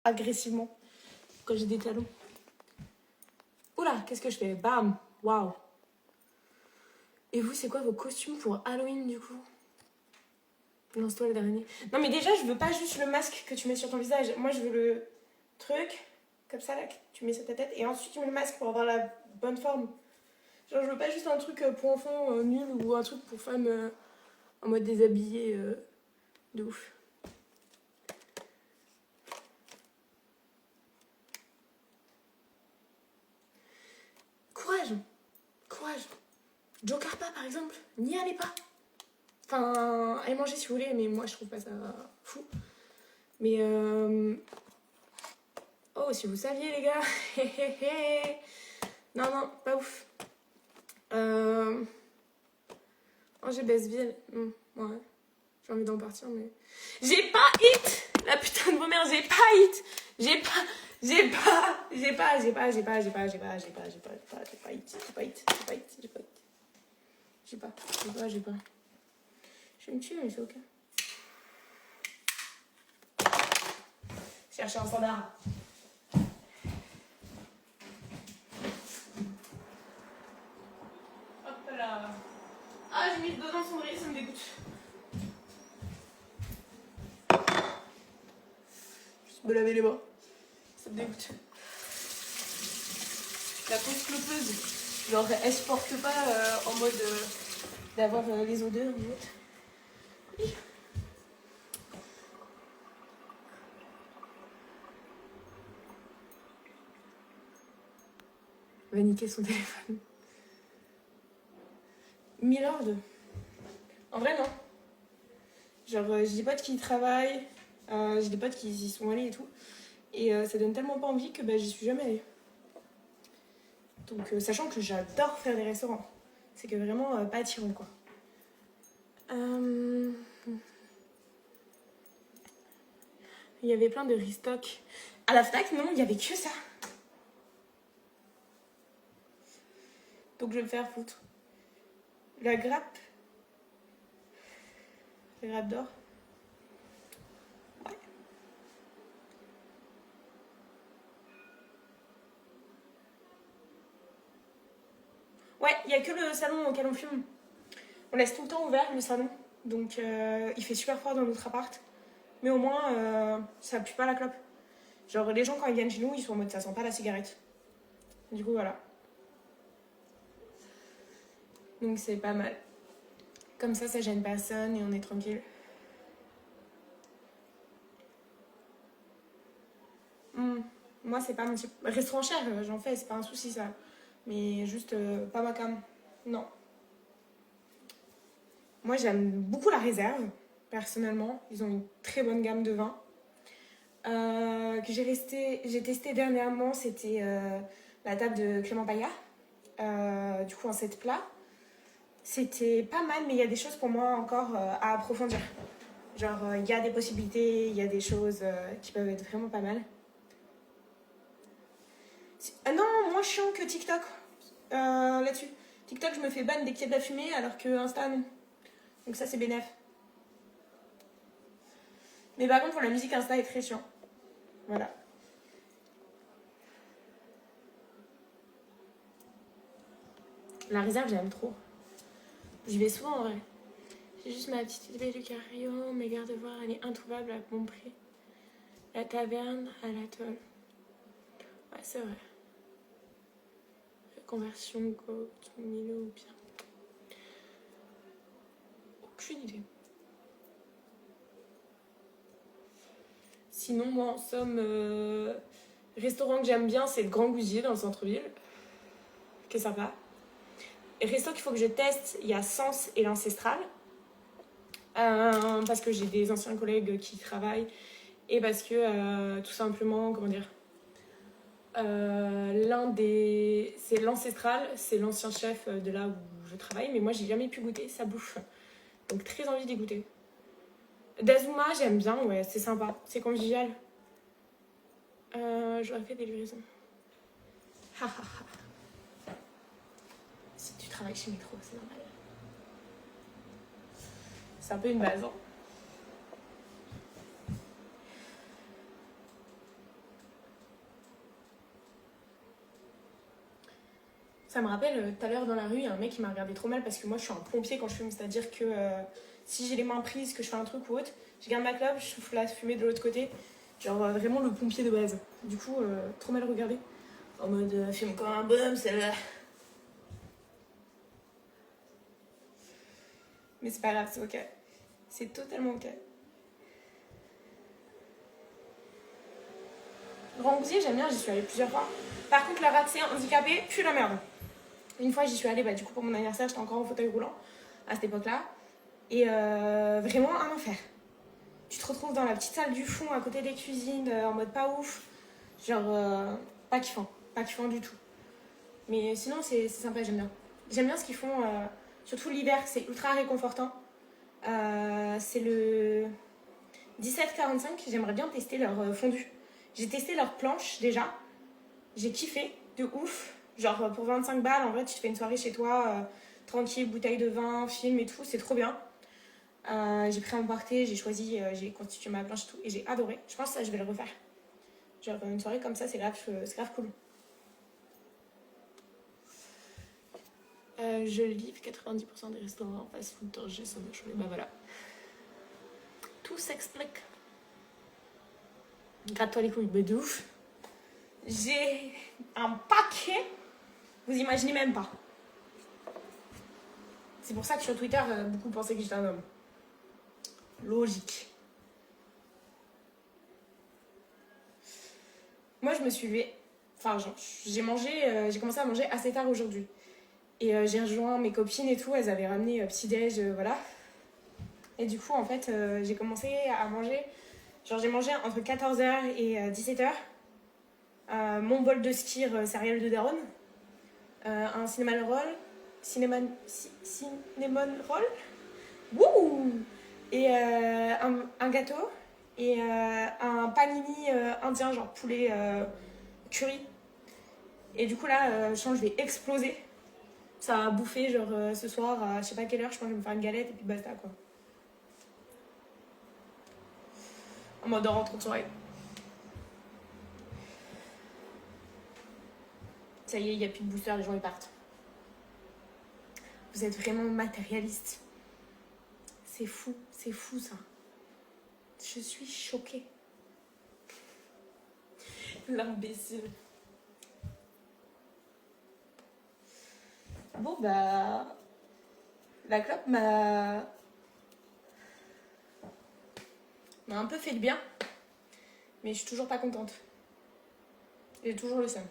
agressivement quand j'ai des talons. Oula, qu'est-ce que je fais? Bam! Waouh! Et vous, c'est quoi vos costumes pour Halloween du coup? Lance-toi le dernier. Non mais déjà, je veux pas juste le masque que tu mets sur ton visage. Moi, je veux le truc, comme ça, là, que tu mets sur ta tête. Et ensuite, tu mets le masque pour avoir la bonne forme. Genre, je veux pas juste un truc pour enfants nul ou un truc pour femmes en mode déshabillé de ouf. Courage! Courage! Joker pas, par exemple, n'y allez pas! Enfin, allez manger si vous voulez, mais moi, je trouve pas ça fou. Mais oh, si vous saviez, les gars. Non, non, pas ouf. Oh, j'ai Basseville. Ouais. J'ai envie d'en partir, mais... J'ai pas hit! La putain de vos mères, j'ai pas hit! J'ai pas hit. J'ai pas hit. Je vais me tuer, mais c'est ok. Chercher un standard. Hop là. Ah, j'ai mis le dos dans son riz, ça me dégoûte. Juste me laver les mains. Ça me dégoûte. La pause clopeuse. Genre, elle supporte pas en mode d'avoir les odeurs ou autre. Oui. Va niquer son téléphone. Milord. En vrai, non. Genre, j'ai des potes qui y travaillent, j'ai des potes qui y sont allés et tout. Et ça donne tellement pas envie que j'y suis jamais allée. Donc, sachant que j'adore faire des restaurants. C'est que vraiment pas attirant, quoi. Il y avait plein de restock. À la Fnac, non, il y avait que ça. Donc, je vais me faire foutre. La grappe d'or. Ouais. Ouais, il n'y a que le salon auquel on fume. On laisse tout le temps ouvert le salon. Donc il fait super froid dans notre appart. Mais au moins, ça pue pas la clope. Genre les gens quand ils viennent chez nous, ils sont en mode ça sent pas la cigarette. Du coup voilà. Donc c'est pas mal. Comme ça gêne personne et on est tranquille. Moi c'est pas mon type. Restaurant cher, j'en fais, c'est pas un souci ça. Mais juste pas ma cam. Non. Moi j'aime beaucoup la réserve, personnellement. Ils ont une très bonne gamme de vins. Que j'ai testé dernièrement, c'était la table de Clément Payat. Du coup en 7 plats. C'était pas mal, mais il y a des choses pour moi encore à approfondir. Genre, il y a des possibilités, il y a des choses qui peuvent être vraiment pas mal. Non, moins chiant que TikTok là-dessus. TikTok, je me fais ban dès qu'il y a de la fumée, alors que Insta, non. Donc ça, c'est bénef. Mais par contre, pour la musique, Insta est très chiant. Voilà. La réserve, j'aime trop. J'y vais souvent en vrai. J'ai juste ma petite idée du Cario, mes garde-voir, elle est introuvable à bon prix. La taverne à l'atoll. Ouais, c'est vrai. Conversion, Go, Milo ou bien. Aucune idée. Sinon, moi, en somme, restaurant que j'aime bien, c'est le Grand Gousier dans le centre-ville. Qui est sympa. Et resto qu'il faut que je teste, il y a Sens et l'Ancestral. Parce que j'ai des anciens collègues qui y travaillent. Et parce que, tout simplement, comment dire, c'est l'Ancestral, c'est l'ancien chef de là où je travaille, mais moi j'ai jamais pu goûter sa bouffe, donc très envie d'y goûter. D'Azuma j'aime bien, ouais, c'est sympa, c'est convivial. J'aurais fait des livraisons. Si tu travailles chez Métro, c'est normal. C'est un peu une base, hein. Ça me rappelle, tout à l'heure dans la rue, il y a un mec qui m'a regardé trop mal parce que moi je suis un pompier quand je fume. C'est-à-dire que si j'ai les mains prises, que je fais un truc ou autre, je garde ma clope, je souffle la fumée de l'autre côté. Genre vraiment le pompier de base. Du coup, trop mal regardé. En mode, fume comme un bonhomme, celle-là. Mais c'est pas grave, c'est ok. C'est totalement ok. Rambouillet, j'aime bien, j'y suis allée plusieurs fois. Par contre, leur accès handicapé, pue la merde. Une fois, j'y suis allée, du coup, pour mon anniversaire, j'étais encore en fauteuil roulant à cette époque-là. Et vraiment un enfer. Tu te retrouves dans la petite salle du fond, à côté des cuisines, en mode pas ouf. Genre, pas kiffant. Pas kiffant du tout. Mais sinon, c'est sympa, j'aime bien. J'aime bien ce qu'ils font, surtout l'hiver, c'est ultra réconfortant. C'est le 17,45, j'aimerais bien tester leur fondu. J'ai testé leur planche déjà. J'ai kiffé, de ouf. Genre pour 25 balles, en vrai, tu te fais une soirée chez toi, tranquille, bouteille de vin, film et tout, c'est trop bien. J'ai pris un emporté, j'ai choisi, j'ai constitué ma planche et tout, et j'ai adoré. Je pense que ça, je vais le refaire. Genre une soirée comme ça, c'est grave cool. Je livre 90% des restaurants fast-food d'Angers sont de Bah voilà. Tout s'explique. Gratte-toi les couilles, mais de ouf. J'ai un paquet, vous imaginez même pas. C'est pour ça que sur Twitter, beaucoup pensaient que j'étais un homme. Logique. Moi, je me suis levée. Enfin, j'ai commencé à manger assez tard aujourd'hui. Et j'ai rejoint mes copines et tout, elles avaient ramené petit-déj, voilà. Et du coup, en fait, j'ai commencé à manger. Genre, j'ai mangé entre 14h et 17h. Mon bol de skir céréales de daronne. Un cinnamon roll. Cinnamon roll. Wouh! Et un gâteau. Et un panini indien, genre poulet curry. Et du coup, là, je sens que je vais exploser. Ça va bouffer, genre ce soir, à je sais pas quelle heure, je pense que je vais me faire une galette et puis basta, quoi. En mode rentrée de soirée. Ça y est, il n'y a plus de booster, les gens ils partent. Vous êtes vraiment matérialiste. C'est fou ça. Je suis choquée. L'imbécile. Bon bah... La clope m'a un peu fait de bien. Mais je suis toujours pas contente. J'ai toujours le seum.